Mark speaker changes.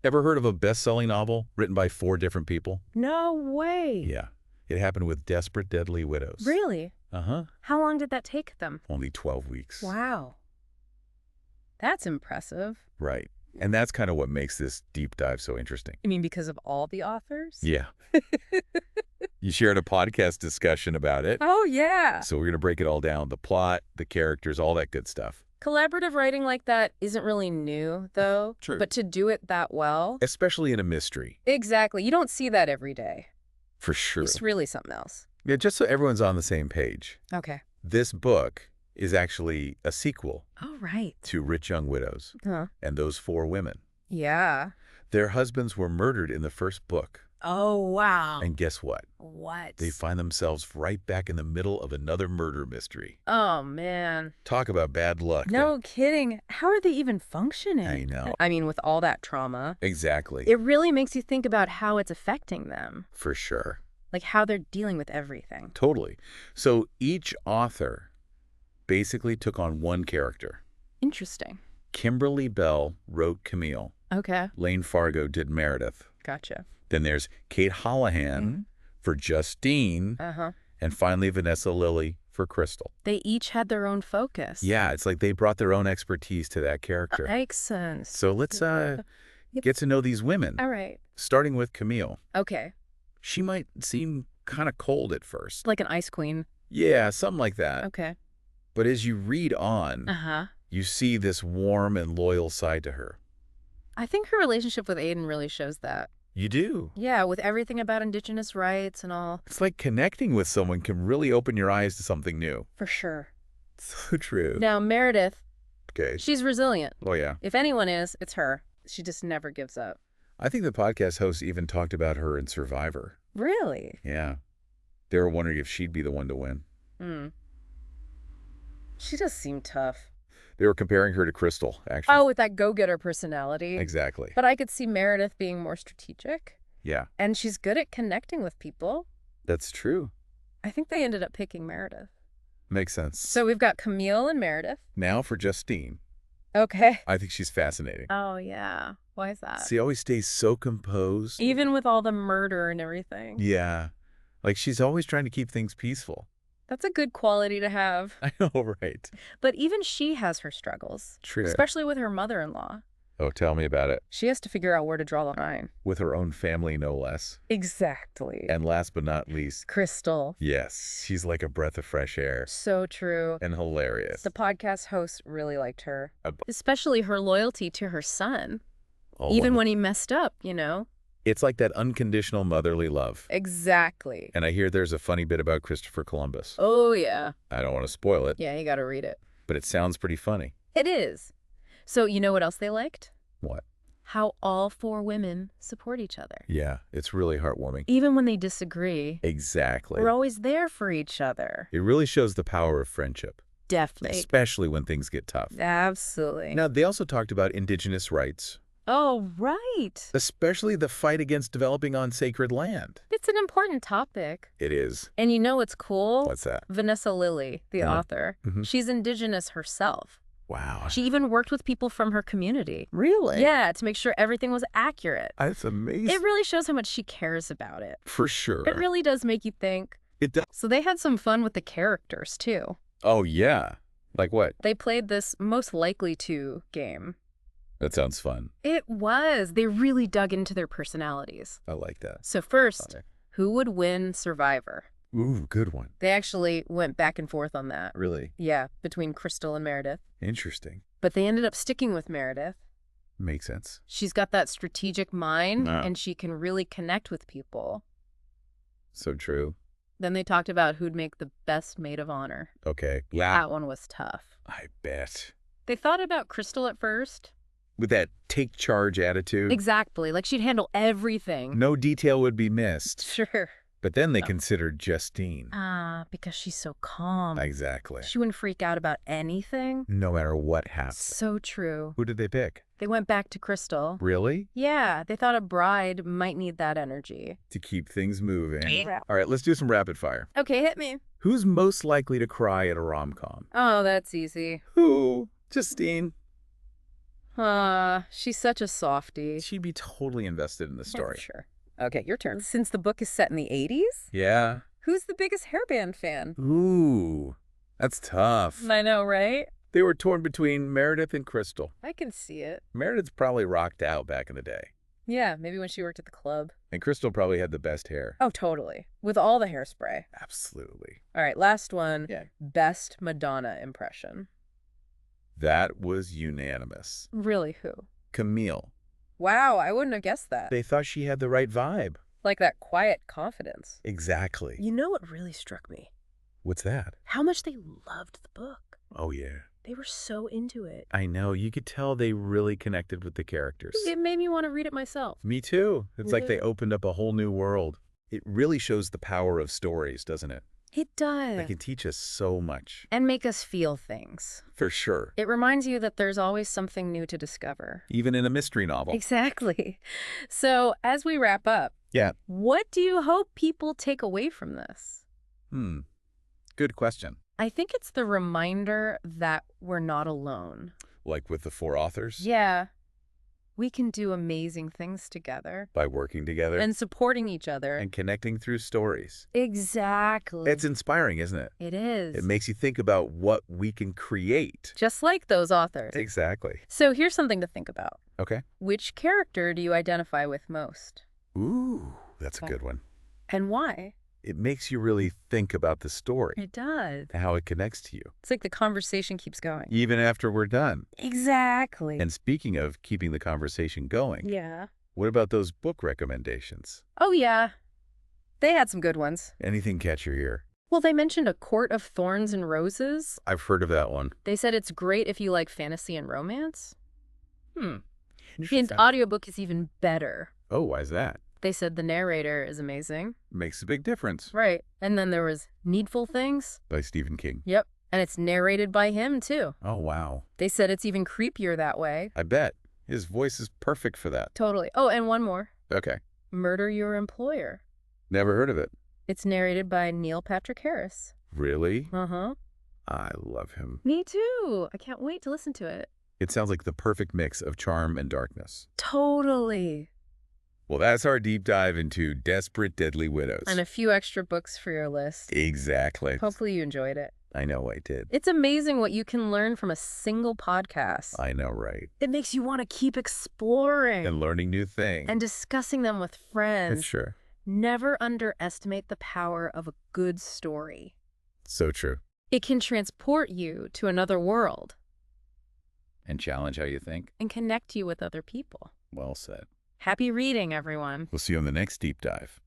Speaker 1: Ever heard of a best-selling novel written by 4 different people?
Speaker 2: No way.
Speaker 1: Yeah. It happened with Desperate Deadly Widows.
Speaker 2: Really?
Speaker 1: Uh-huh.
Speaker 2: How long did that take them?
Speaker 1: Only 12 weeks.
Speaker 2: Wow. That's impressive.
Speaker 1: Right. And that's kind of what makes this deep dive so interesting.
Speaker 2: You mean because of all the authors?
Speaker 1: Yeah. You shared a podcast discussion about it.
Speaker 2: Oh, yeah.
Speaker 1: So we're going to break it all down. The plot, the characters, all that good stuff.
Speaker 2: Collaborative writing like that isn't really new, though.
Speaker 1: True.
Speaker 2: But to do it that well...
Speaker 1: Especially in a mystery.
Speaker 2: Exactly. You don't see that every day.
Speaker 1: For sure.
Speaker 2: It's really something else.
Speaker 1: Yeah, just so everyone's on the same page.
Speaker 2: Okay.
Speaker 1: This book is actually a sequel
Speaker 2: Oh, right.
Speaker 1: to Rich Young Widows
Speaker 2: Huh.
Speaker 1: and those 4 women.
Speaker 2: Yeah.
Speaker 1: Their husbands were murdered in the first book.
Speaker 2: Oh, wow.
Speaker 1: And guess what?
Speaker 2: What?
Speaker 1: They find themselves right back in the middle of another murder mystery.
Speaker 2: Oh, man.
Speaker 1: Talk about bad luck.
Speaker 2: No kidding. How are they even functioning?
Speaker 1: I know.
Speaker 2: I mean, with all that trauma,
Speaker 1: Exactly.
Speaker 2: it really makes you think about how it's affecting them.
Speaker 1: For sure.
Speaker 2: Like how they're dealing with everything.
Speaker 1: Totally. So each author basically took on one character.
Speaker 2: Interesting.
Speaker 1: Kimberly Bell wrote Camille.
Speaker 2: Okay.
Speaker 1: Lane Fargo did Meredith.
Speaker 2: Gotcha.
Speaker 1: Then there's Kate Hollahan for Justine.
Speaker 2: Uh-huh.
Speaker 1: And finally, Vanessa Lilly for Crystal.
Speaker 2: They each had their own focus.
Speaker 1: Yeah, it's like they brought their own expertise to that character.
Speaker 2: Makes sense.
Speaker 1: So let's
Speaker 2: Yep.
Speaker 1: get to know these women.
Speaker 2: All right.
Speaker 1: Starting with Camille.
Speaker 2: Okay.
Speaker 1: She might seem kind of cold at first.
Speaker 2: Like an ice queen.
Speaker 1: Yeah, something like that.
Speaker 2: Okay.
Speaker 1: But as you read on,
Speaker 2: Uh-huh.
Speaker 1: you see this warm and loyal side to her.
Speaker 2: I think her relationship with Aiden really shows that.
Speaker 1: You do.
Speaker 2: Yeah, with everything about Indigenous rights and all.
Speaker 1: It's like connecting with someone can really open your eyes to something new.
Speaker 2: For sure.
Speaker 1: So true.
Speaker 2: Now, Meredith,
Speaker 1: Okay.
Speaker 2: she's resilient.
Speaker 1: Oh, yeah.
Speaker 2: If anyone is, it's her. She just never gives up.
Speaker 1: I think the podcast host even talked about her in Survivor.
Speaker 2: Really?
Speaker 1: Yeah. They were wondering if she'd be the one to win.
Speaker 2: Hmm. She does seem tough.
Speaker 1: They were comparing her to Crystal, actually.
Speaker 2: Oh, with that go-getter personality.
Speaker 1: Exactly.
Speaker 2: But I could see Meredith being more strategic.
Speaker 1: Yeah,
Speaker 2: And she's good at connecting with people.
Speaker 1: that's true.
Speaker 2: I think they ended up picking Meredith.
Speaker 1: Makes sense.
Speaker 2: So we've got Camille and Meredith.
Speaker 1: Now for Justine.
Speaker 2: Okay.
Speaker 1: I think she's fascinating.
Speaker 2: Oh, yeah. Why is that?
Speaker 1: She always stays so composed.
Speaker 2: Even with all the murder and everything.
Speaker 1: Yeah. Like she's always trying to keep things peaceful.
Speaker 2: That's a good quality to have.
Speaker 1: I know, right?
Speaker 2: But even she has her struggles.
Speaker 1: True.
Speaker 2: Especially with her mother-in-law.
Speaker 1: Oh, tell me about it.
Speaker 2: She has to figure out where to draw the line.
Speaker 1: With her own family, no less.
Speaker 2: Exactly.
Speaker 1: And last but not least,
Speaker 2: Crystal.
Speaker 1: yes, she's like a breath of fresh air.
Speaker 2: So true.
Speaker 1: And hilarious.
Speaker 2: The podcast host really liked her.
Speaker 1: Uh,
Speaker 2: Especially her loyalty to her son.
Speaker 1: Oh,
Speaker 2: Even when he messed up, you know?
Speaker 1: It's like that unconditional motherly love.
Speaker 2: Exactly.
Speaker 1: And I hear there's a funny bit about Christopher Columbus.
Speaker 2: Oh, yeah.
Speaker 1: I don't want to spoil it,
Speaker 2: Yeah, you gotta read it.
Speaker 1: but it sounds pretty funny.
Speaker 2: It is. So, you know what else they liked?
Speaker 1: What?
Speaker 2: How all 4 women support each other.
Speaker 1: Yeah, it's really heartwarming.
Speaker 2: Even when they disagree,
Speaker 1: Exactly.
Speaker 2: we're always there for each other.
Speaker 1: It really shows the power of friendship,
Speaker 2: Definitely.
Speaker 1: especially when things get tough.
Speaker 2: Absolutely.
Speaker 1: Now, they also talked about Indigenous rights,
Speaker 2: Oh, right.
Speaker 1: especially the fight against developing on sacred land.
Speaker 2: It's an important topic.
Speaker 1: It is.
Speaker 2: And you know what's cool?
Speaker 1: What's that?
Speaker 2: Vanessa Lilly, the
Speaker 1: Uh-huh.
Speaker 2: author,
Speaker 1: Mhm.
Speaker 2: she's Indigenous herself.
Speaker 1: Wow.
Speaker 2: She even worked with people from her community.
Speaker 1: Really?
Speaker 2: Yeah, to make sure everything was accurate.
Speaker 1: That's amazing.
Speaker 2: It really shows how much she cares about it.
Speaker 1: For sure.
Speaker 2: It really does make you think.
Speaker 1: It does.
Speaker 2: So they had some fun with the characters, too.
Speaker 1: Oh, yeah. Like what?
Speaker 2: They played this most likely to game.
Speaker 1: That sounds fun.
Speaker 2: It was. They really dug into their personalities.
Speaker 1: I like that.
Speaker 2: So first,
Speaker 1: Okay.
Speaker 2: who would win Survivor?
Speaker 1: Ooh, good one.
Speaker 2: They actually went back and forth on that.
Speaker 1: Really
Speaker 2: Yeah, between Crystal and Meredith.
Speaker 1: interesting.
Speaker 2: But they ended up sticking with Meredith.
Speaker 1: Makes sense.
Speaker 2: She's got that strategic mind,
Speaker 1: Yeah.
Speaker 2: and she can really connect with people.
Speaker 1: So true.
Speaker 2: Then they talked about who'd make the best maid of honor.
Speaker 1: Okay. Yeah.
Speaker 2: That one was tough.
Speaker 1: I bet.
Speaker 2: They thought about Crystal at first.
Speaker 1: With that take charge attitude,
Speaker 2: Exactly. Like she'd handle everything.
Speaker 1: no detail would be missed.
Speaker 2: Sure.
Speaker 1: But then they considered Justine.
Speaker 2: Because she's so calm.
Speaker 1: Exactly.
Speaker 2: She wouldn't freak out about anything.
Speaker 1: No matter what happened.
Speaker 2: So true.
Speaker 1: Who did they pick?
Speaker 2: They went back to Crystal.
Speaker 1: Really?
Speaker 2: Yeah, they thought a bride might need that energy.
Speaker 1: To keep things moving.
Speaker 2: Yeah.
Speaker 1: All right, let's do some rapid fire.
Speaker 2: Okay, hit me.
Speaker 1: Who's most likely to cry at a rom-com?
Speaker 2: Oh, that's easy.
Speaker 1: Who? Justine.
Speaker 2: She's such a softie.
Speaker 1: She'd be totally invested in the
Speaker 2: Yeah,
Speaker 1: story.
Speaker 2: sure. Okay, your turn. Since the book is set in the 80s,
Speaker 1: Yeah.
Speaker 2: who's the biggest hairband fan?
Speaker 1: Ooh, that's tough.
Speaker 2: I know, right?
Speaker 1: They were torn between Meredith and Crystal.
Speaker 2: I can see it.
Speaker 1: Meredith's probably rocked out back in the day.
Speaker 2: Yeah, maybe when she worked at the club.
Speaker 1: And Crystal probably had the best hair.
Speaker 2: Oh, totally. With all the hairspray.
Speaker 1: Absolutely.
Speaker 2: All right, last one.
Speaker 1: Yeah.
Speaker 2: Best Madonna impression.
Speaker 1: That was unanimous.
Speaker 2: Really, who?
Speaker 1: Camille.
Speaker 2: Wow, I wouldn't have guessed that.
Speaker 1: They thought she had the right vibe.
Speaker 2: Like that quiet confidence.
Speaker 1: Exactly.
Speaker 2: You know what really struck me?
Speaker 1: What's that?
Speaker 2: How much they loved the book.
Speaker 1: Oh, yeah.
Speaker 2: They were so into it.
Speaker 1: I know. You could tell they really connected with the characters.
Speaker 2: It made me want to read it myself.
Speaker 1: Me too. It's like they
Speaker 2: Yeah.
Speaker 1: opened up a whole new world. It really shows the power of stories, doesn't it?
Speaker 2: It does.
Speaker 1: They can teach us so much.
Speaker 2: And make us feel things.
Speaker 1: For sure.
Speaker 2: It reminds you that there's always something new to discover.
Speaker 1: Even in a mystery novel.
Speaker 2: Exactly. So, as we wrap up,
Speaker 1: Yeah.
Speaker 2: what do you hope people take away from this?
Speaker 1: Good question.
Speaker 2: I think it's the reminder that we're not alone.
Speaker 1: Like with the 4 authors?
Speaker 2: Yeah. We can do amazing things together.
Speaker 1: By working together
Speaker 2: And supporting each other.
Speaker 1: and connecting through stories.
Speaker 2: Exactly.
Speaker 1: It's inspiring, isn't it?
Speaker 2: It is.
Speaker 1: It makes you think about what we can create.
Speaker 2: Just like those authors.
Speaker 1: Exactly.
Speaker 2: So here's something to think about.
Speaker 1: Okay.
Speaker 2: Which character do you identify with most?
Speaker 1: Ooh, that's a
Speaker 2: Okay.
Speaker 1: good one.
Speaker 2: And why?
Speaker 1: It makes you really think about the story
Speaker 2: It does.
Speaker 1: and how it connects to you,
Speaker 2: It's like the conversation keeps going.
Speaker 1: even after we're done.
Speaker 2: Exactly.
Speaker 1: And speaking of keeping the conversation going,
Speaker 2: Yeah.
Speaker 1: what about those book recommendations?
Speaker 2: Oh, yeah. They had some good ones.
Speaker 1: Anything catch your ear?
Speaker 2: Well, they mentioned A Court of Thorns and Roses.
Speaker 1: I've heard of that one.
Speaker 2: They said it's great if you like fantasy and romance. The
Speaker 1: Interesting.
Speaker 2: audiobook is even better.
Speaker 1: Oh, why's that?
Speaker 2: They said the narrator is amazing.
Speaker 1: Makes a big difference.
Speaker 2: Right. And then there was Needful Things.
Speaker 1: By Stephen King.
Speaker 2: Yep. And it's narrated by him, too.
Speaker 1: Oh, wow.
Speaker 2: They said it's even creepier that way.
Speaker 1: I bet. His voice is perfect for that.
Speaker 2: Totally. Oh, and one more.
Speaker 1: Okay.
Speaker 2: Murder Your Employer.
Speaker 1: Never heard of it.
Speaker 2: It's narrated by Neil Patrick Harris.
Speaker 1: Really?
Speaker 2: Uh-huh.
Speaker 1: I love him.
Speaker 2: Me too. I can't wait to listen to it.
Speaker 1: It sounds like the perfect mix of charm and darkness.
Speaker 2: Totally.
Speaker 1: Well, that's our deep dive into Desperate Deadly Widows.
Speaker 2: And a few extra books for your list.
Speaker 1: Exactly.
Speaker 2: Hopefully you enjoyed it.
Speaker 1: I know I did.
Speaker 2: It's amazing what you can learn from a single podcast.
Speaker 1: I know, right?
Speaker 2: It makes you want to keep exploring
Speaker 1: And learning new things.
Speaker 2: and discussing them with friends.
Speaker 1: Sure.
Speaker 2: Never underestimate the power of a good story.
Speaker 1: So true.
Speaker 2: It can transport you to another world
Speaker 1: And challenge how you think.
Speaker 2: and connect you with other people.
Speaker 1: Well said.
Speaker 2: Happy reading, everyone.
Speaker 1: We'll see you on the next deep dive.